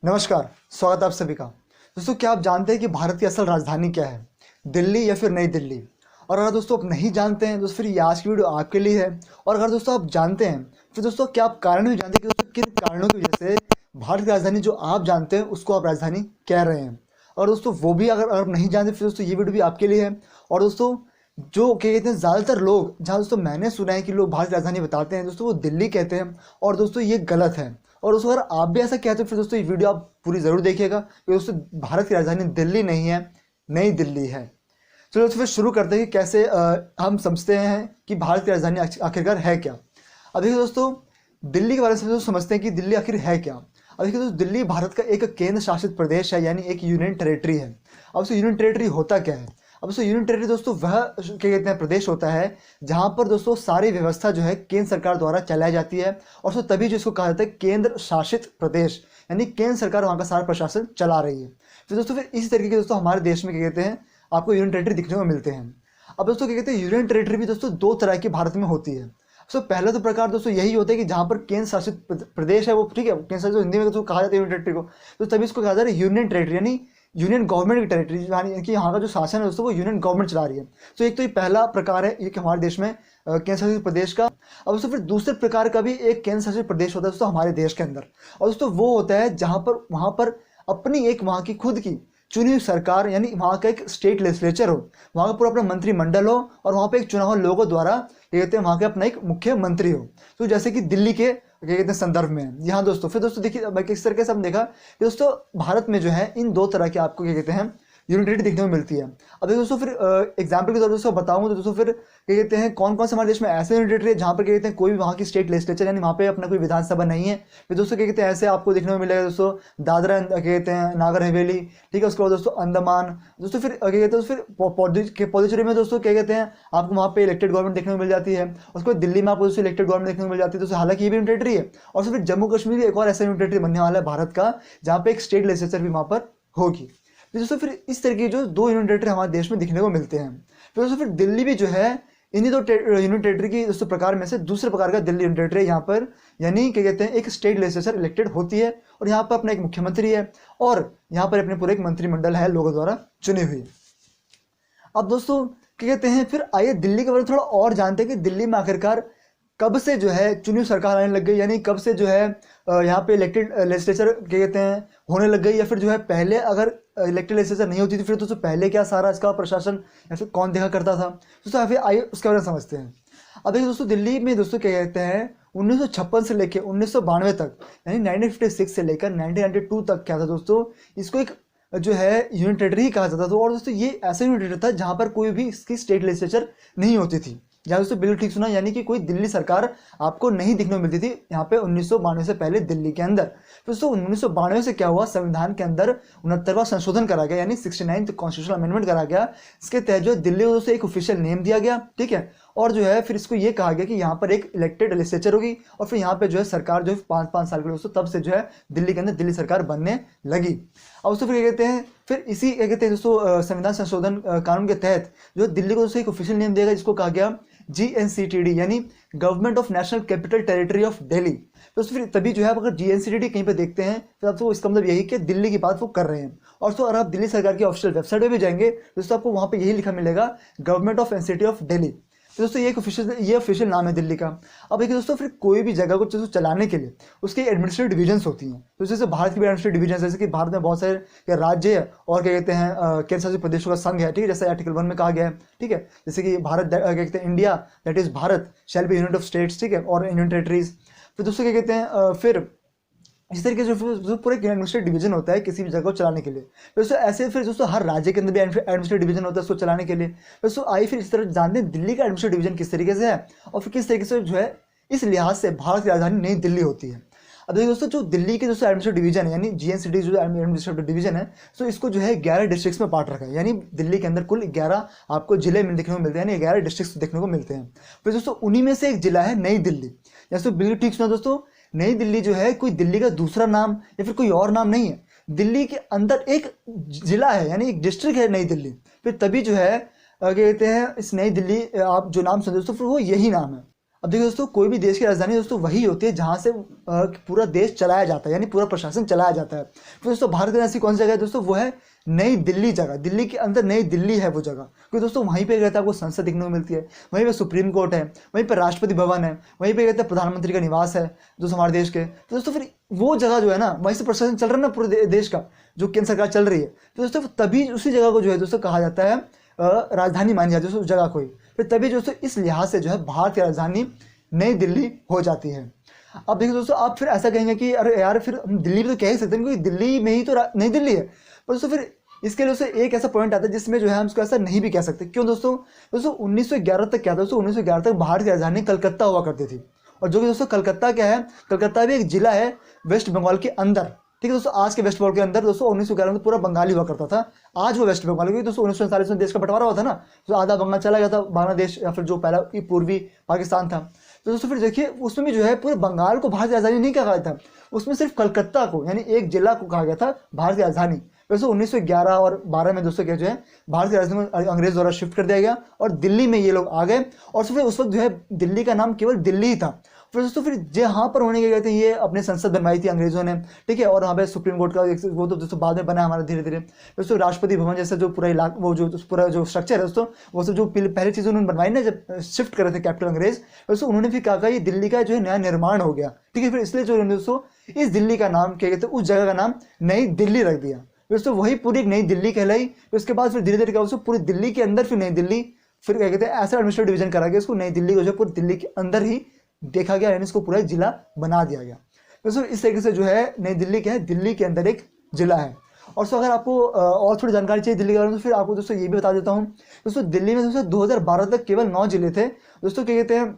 नमस्कार, स्वागत है आप सभी का। दोस्तों, क्या आप जानते हैं कि भारत की असल राजधानी क्या है? दिल्ली या फिर नई दिल्ली? और अगर दोस्तों आप नहीं जानते हैं दोस्तों, फिर ये आज की वीडियो आपके लिए है। और अगर दोस्तों आप जानते हैं, फिर दोस्तों क्या आप कारण भी जानते हैं कि दोस्तों किन कारणों की वजह से भारत की राजधानी जो आप जानते हैं उसको आप राजधानी कह रहे हैं? और दोस्तों वो भी अगर आप नहीं जानते, फिर दोस्तों ये वीडियो भी आपके लिए है। और दोस्तों जो क्या कहते हैं, ज़्यादातर लोग, जहाँ दोस्तों मैंने सुना है कि लोग भारत की राजधानी बताते हैं दोस्तों, वो दिल्ली कहते हैं। और दोस्तों ये गलत है। और दोस्तों अगर आप भी ऐसा कहते हो, फिर दोस्तों ये वीडियो आप पूरी ज़रूर देखिएगा, कि दोस्तों भारत की राजधानी दिल्ली नहीं है, नई दिल्ली है। चलो दोस्तों फिर शुरू करते हैं कि कैसे हम समझते हैं कि भारत की राजधानी आखिरकार है क्या। अब देखिए दोस्तों, दिल्ली के बारे में दोस्तों समझते हैं कि दिल्ली आखिर है क्या। अब देखिए दोस्तों, दिल्ली भारत का एक केंद्र शासित प्रदेश है, यानी एक यूनियन टेरेटरी है। अब दोस्तों यूनियन टेरेटरी होता क्या है? अब दोस्तों यूनियन टेरेटरी दोस्तों वह क्या कहते हैं प्रदेश होता है जहाँ पर दोस्तों सारी व्यवस्था जो है केंद्र सरकार द्वारा चलाई जाती है। और दोस्तों तभी जो इसको कहा जाता है केंद्र शासित प्रदेश, यानी केंद्र सरकार वहाँ का सारा प्रशासन चला रही है। फिर दोस्तों फिर इसी तरीके के दोस्तों हमारे देश में क्या कहते हैं आपको यूनियन टेरेटरी दिखने को मिलते हैं। अब दोस्तों क्या कहते हैं, यूनियन टेरेटरी भी दोस्तों दो तरह की भारत में होती है। सो पहला तो प्रकार दोस्तों यही होता है कि जहाँ पर केंद्र शासित प्रदेश है, वो ठीक है, केंद्र शासित हिंदी में दोस्तों कहा जाता है यूनियन टेरेटरी को, तो तभी इसको कहा जाता है यूनियन टेरेटरी, यानी यूनियन गवर्नमेंट की टेरेटरी, यानी कि यहाँ का जो शासन है दोस्तों वो यूनियन गवर्नमेंट चला रही है। तो एक तो ये पहला प्रकार है ये कि हमारे देश में केंद्र शासित प्रदेश का। अब दोस्तों फिर दूसरे प्रकार का भी एक केंद्र शासित प्रदेश होता है दोस्तों हमारे देश के अंदर। और दोस्तों वो होता है जहाँ पर वहाँ पर अपनी एक वहाँ की खुद की चुनी हुई सरकार, यानी वहाँ का एक स्टेट लेजिस्लेचर हो, वहाँ का पूरा अपना मंत्रिमंडल हो, और वहाँ पे एक चुना हुआ लोगों द्वारा ये कहते हैं वहाँ के अपना एक मुख्यमंत्री हो। तो जैसे कि दिल्ली के क्या कहते हैं संदर्भ में है। यहाँ दोस्तों फिर दोस्तों देखिए किस तरीके से हम देखा कि दोस्तों भारत में जो है इन दो तरह के आपको क्या कहते हैं यूनियन टेरेटरी देखने को मिलती है। अब दोस्तों फिर एग्जाम्पल के तौर पर दोस्तों बताऊँ तो दोस्तों फिर क्या कहते हैं कौन कौन से हमारे देश में ऐसे यूनियन टेरेटरी है जहाँ पर क्या कहते हैं कोई भी वहाँ की स्टेट लेजिस्लेचर, यानी वहाँ पे अपना कोई विधानसभा नहीं है। फिर दोस्तों क्या कहते हैं ऐसे आपको देखने को मिलेगा दोस्तों दादरा क्या कहते हैं नागर हवेली, ठीक है, उसके बाद दोस्तों अंडमान। दोस्तों फिर क्या कहते हैं फिर पौंडीचेरी में दोस्तों क्या कहते हैं आपको वहाँ पे इलेक्टेड गवर्नमेंट देखने को मिल जाती है। उसके बाद दिल्ली में आपको दोस्तों इलेक्टेड गवर्नमेंट देखने को मिल जाती है दोस्तों, हालांकि ये भी यूनियन टेरेटरी है। और फिर जम्मू कश्मीर भी एक और ऐसा यूनियन टेरेटरी बनने वाला है भारत का, जहाँ पे एक स्टेट लेजिस्लेचर भी वहाँ पर होगी। तो दोस्तों फिर इस तरीके जो दो यूनियन टेरेटरी हमारे देश में दिखने को मिलते हैं। तो दोस्तों फिर दिल्ली भी जो है इन्हीं दो यूनियन टेरेटरी की दोस्तों प्रकार में से दूसरे प्रकार का दिल्ली यूनियन टेरेटरी यहाँ पर, यानी क्या कहते हैं एक स्टेट लेजिस्लेचर इलेक्टेड होती है, और यहाँ पर अपना एक मुख्यमंत्री है, और यहाँ पर अपने पूरे एक मंत्रिमंडल है लोगों द्वारा चुनी हुई। अब दोस्तों क्या कहते हैं, फिर आइए दिल्ली के बारे में थोड़ा और जानते हैं कि दिल्ली में आखिरकार कब से जो है चुनी सरकार आने लग गई, यानी कब से जो है यहाँ पे इलेक्टेड लेजिस्लेचर क्या कहते हैं होने लग गई, या फिर जो है पहले अगर इलेक्टेड लेजिस्लेचर नहीं होती थी फिर दोस्तों पहले क्या सारा इसका प्रशासन या फिर कौन देखा करता था। दोस्तों फिर आइए उसके बारे में समझते हैं। अब देखिए दोस्तों, दिल्ली में दोस्तों क्या कहते हैं 1956 से लेकर 1992 तक, यानी 1956 से लेकर 1992 तक क्या था दोस्तों, इसको एक जो है यूनियन टेरेटरी ही कहा जाता था। और दोस्तों ये ऐसा यूनियन टेरेटरी था जहाँ पर कोई भी इसकी स्टेट लेजिस्लेचर नहीं होती थी। जहाँ दोस्तों बिल्कुल ठीक सुना, यानी कि कोई दिल्ली सरकार आपको नहीं दिखने को मिलती थी यहाँ पे 1992 से पहले दिल्ली के अंदर। तो दोस्तों 1992 से क्या हुआ, संविधान के अंदर 69वां संशोधन करा गया, यानी 69th कॉन्स्टिट्यूशनल अमेंडमेंट करा गया। इसके तहत जो दिल्ली को दोस्तों एक ऑफिशियल नेम दिया गया, ठीक है, और जो है फिर इसको ये कहा गया कि यहाँ पर एक इलेक्टेड लेजिस्लेचर होगी, और फिर यहाँ पे जो है सरकार जो है 5-5 साल के दोस्तों तब से जो है दिल्ली के अंदर दिल्ली सरकार बनने लगी। अब दोस्तों फिर क्या कहते हैं, फिर इसी क्या कहते हैं दोस्तों संविधान संशोधन कानून के तहत जो दिल्ली को दोस्तों एक ऑफिशियल नेम दिया गया, जिसको कहा गया GNCTD, यानी government of national capital territory of Delhi. तो फिर तभी जो है अगर GNCTD कहीं पे देखते हैं तो आपको इसका मतलब यही कि दिल्ली की बात वो कर रहे हैं। और तो अगर आप दिल्ली सरकार की ऑफिशियल वेबसाइट पे भी जाएंगे दोस्तों आपको वहाँ पे यही लिखा मिलेगा government of NCT of Delhi. तो दोस्तों ये ऑफिशियल नाम है दिल्ली का। अब देखिए दोस्तों फिर कोई भी जगह को चलाने के लिए उसकी एडमिनिस्ट्रेटिव डिवीजन्स होती हैं। तो जैसे भारत की भी एडमिनिस्ट्रेटिव डिवीजन, जैसे कि भारत में बहुत सारे राज्य है और क्या कहते हैं केंद्र शासित प्रदेशों का संघ है, ठीक है, जैसे आर्टिकल 1 में कहा गया है, ठीक है, जैसे कि भारत क्या कहते हैं India that is Bharat shall be unit of states, ठीक है, और यूनियन टेरेटरीज। फिर दोस्तों क्या कहते हैं फिर इस तरीके से जो पूरे एडमिनिस्ट्रेटिव डिवीजन होता है किसी भी जगह को चलाने के लिए। दोस्तों ऐसे फिर दोस्तों हर राज्य के अंदर भी एडमिनिस्ट्रेटिव डिवीजन होता है उसको चलाने के लिए। दोस्तों आइए फिर इस तरह जानते हैं दिल्ली का एडमिनिस्ट्रेटिव डिवीजन किस तरीके से है, और फिर किस तरीके से जो है इस लिहाज से भारत की राजधानी नई दिल्ली होती है। अब देखिए दोस्तों, जो दिल्ली के दोस्तों एडमिनिस्ट्रेटिव डिवीजन है यानी GNCTD जो एडमिनिस्ट्रेटिव डिवीजन है, तो इसको जो है 11 डिस्ट्रिक्ट्स में बांट रखा है, यानी दिल्ली के अंदर कुल 11 आपको जिले में देखने को मिलते हैं, यानी 11 डिस्ट्रिक्ट्स देखने को मिलते हैं। फिर दोस्तों उन्हीं में से एक जिला है नई दिल्ली। जैसे बिल्कुल ठीक सुना दोस्तों, नई दिल्ली जो है कोई दिल्ली का दूसरा नाम या फिर कोई और नाम नहीं है, दिल्ली के अंदर एक जिला है, यानी एक डिस्ट्रिक्ट है नई दिल्ली। फिर तभी जो है क्या कहते हैं इस नई दिल्ली आप जो नाम सुनते दोस्तों फिर वो यही नाम है। अब देखिए दोस्तों, कोई भी देश की राजधानी दोस्तों वही होती है जहाँ से पूरा देश चलाया जाता है, यानी पूरा प्रशासन चलाया जाता है। तो दोस्तों भारत में ऐसी कौन सी जगह है दोस्तों, वो है नई दिल्ली जगह। दिल्ली के अंदर नई दिल्ली है वो जगह, क्योंकि दोस्तों वहीं पे कहते हैं आपको संसद देखने को मिलती है, वहीं पे सुप्रीम कोर्ट है, वहीं पे राष्ट्रपति भवन है, वहीं पे कहते हैं प्रधानमंत्री का निवास है जो हमारे देश के। तो दोस्तों फिर वो जगह जो है ना, वहीं से प्रशासन चल रहा है ना पूरे देश का, जो केंद्र सरकार चल रही है। तो दोस्तों तभी उसी जगह को जो है दोस्तों कहा जाता है राजधानी मानी जाती है उस जगह को ही। फिर तभी दोस्तों इस लिहाज से जो है भारत की राजधानी नई दिल्ली हो जाती है। अब देखिए दोस्तों, आप फिर ऐसा कहेंगे कि अरे यार फिर हम दिल्ली भी तो कह ही सकते हैं, क्योंकि दिल्ली में ही तो नई दिल्ली है। पर दोस्तों फिर इसके लिए दोस्तों एक ऐसा पॉइंट आता है जिसमें जो है हम इसको ऐसा नहीं भी कह सकते। क्यों दोस्तों? दोस्तों 1911 तक क्या था दोस्तों, 1911 तक भारत की राजधानी कलकत्ता हुआ करती थी। और जो कि दोस्तों कलकत्ता क्या है, कलकत्ता भी एक जिला है वेस्ट बंगाल के अंदर। ठीक है दोस्तों, आज के वेस्ट बंगाल के अंदर दोस्तों 1911 में पूरा बंगाली हुआ करता था। आज वो वेस्ट बंगाल, क्योंकि दोस्तों 1947 में देश का बंटवारा हुआ था ना, तो आधा बंगाल चला गया था बांग्लादेश या फिर जो पहला पूर्वी पाकिस्तान था। तो दोस्तों फिर देखिए उसमें भी जो है पूरे बंगाल को भारत की राजधानी नहीं कहा गया था, उसमें सिर्फ कलकत्ता को यानी एक जिला को कहा गया था भारत की राजधानी। दोस्तों 1911 और 12 में दोस्तों क्या जो है भारत की राजधानी अंग्रेज द्वारा शिफ्ट कर दिया गया और दिल्ली में ये लोग आ गए। और फिर उस वक्त जो है दिल्ली का नाम केवल दिल्ली ही था। फिर दोस्तों फिर जहाँ पर होने के गए थे, ये अपने संसद बनवाई थी अंग्रेजों ने, ठीक है। और वहाँ पे सुप्रीम कोर्ट का वो तो दोस्तों बाद में बना हमारा धीरे धीरे। दोस्तों राष्ट्रपति भवन जैसा जो पूरा इलाका, वो जो पूरा जो स्ट्रक्चर है दोस्तों, वो सब जो पहली चीज़ उन्होंने बनवाई ना जब शिफ्ट करे थे कैपिटल अंग्रेज, दोस्तों उन्होंने फिर कहा ये दिल्ली का जो है नया निर्माण हो गया, ठीक है। फिर इसलिए जो दोस्तों इस दिल्ली का नाम क्या कहते हैं, उस जगह का नाम नई दिल्ली रख दिया। दोस्तों वही पूरी एक नई दिल्ली कहलाई। उसके बाद फिर धीरे धीरे क्या दोस्तों पूरी दिल्ली के अंदर फिर नई दिल्ली, फिर क्या कहते हैं ऐसा एडमिनिस्ट्रेटिव डिवीजन करा गया, उसको नई दिल्ली को जो पूरी दिल्ली के अंदर ही देखा गया, यानी इसको पूरा जिला बना दिया गया। दोस्तों इस तरीके से जो है नई दिल्ली क्या है, दिल्ली के अंदर एक जिला है। और सो अगर आपको और थोड़ी जानकारी चाहिए दिल्ली के बारे में, तो फिर आपको दोस्तों ये भी बता देता हूँ। दोस्तों दिल्ली में दोस्तों 2012 तक केवल 9 जिले थे दोस्तों। क्या कहते हैं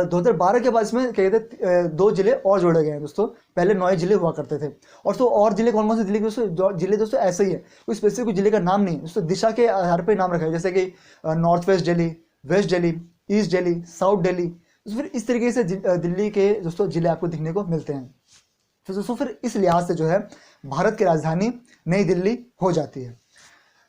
2012 के बाद इसमें क्या कहते हैं 2 जिले और जोड़े गए हैं दोस्तों। पहले 9 जिले हुआ करते थे। और तो और जिले कौन कौन से दिल्ली के दोस्तों, जिले दोस्तों ऐसे ही है, कोई स्पेसिफिक जिले का नाम नहीं है दोस्तों, दिशा के आधार पर नाम रखा है, जैसे कि north west Delhi, west Delhi, east Delhi, south Delhi. तो फिर इस तरीके से दिल्ली के दोस्तों जिले आपको दिखने को मिलते हैं। तो दोस्तों फिर इस लिहाज से जो है भारत की राजधानी नई दिल्ली हो जाती है।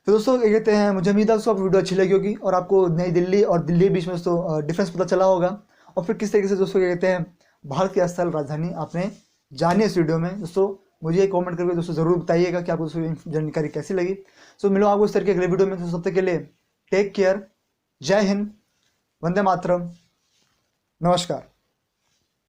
तो दोस्तों क्या कहते हैं, मुझे उम्मीद है दोस्तों आपको वीडियो अच्छी लगी होगी और आपको नई दिल्ली और दिल्ली के बीच में दोस्तों डिफरेंस पता चला होगा। और फिर किस तरीके से दोस्तों क्या कहते हैं भारत की असल राजधानी आपने जानी इस वीडियो में। दोस्तों मुझे कमेंट करके दोस्तों ज़रूर बताइएगा कि आपको दोस्तों जानकारी कैसी लगी। सो मिलो आपको इस तरह के अगले वीडियो में। तो तब तक के लिए टेक केयर, जय हिंद, वंदे मातरम, नमस्कार।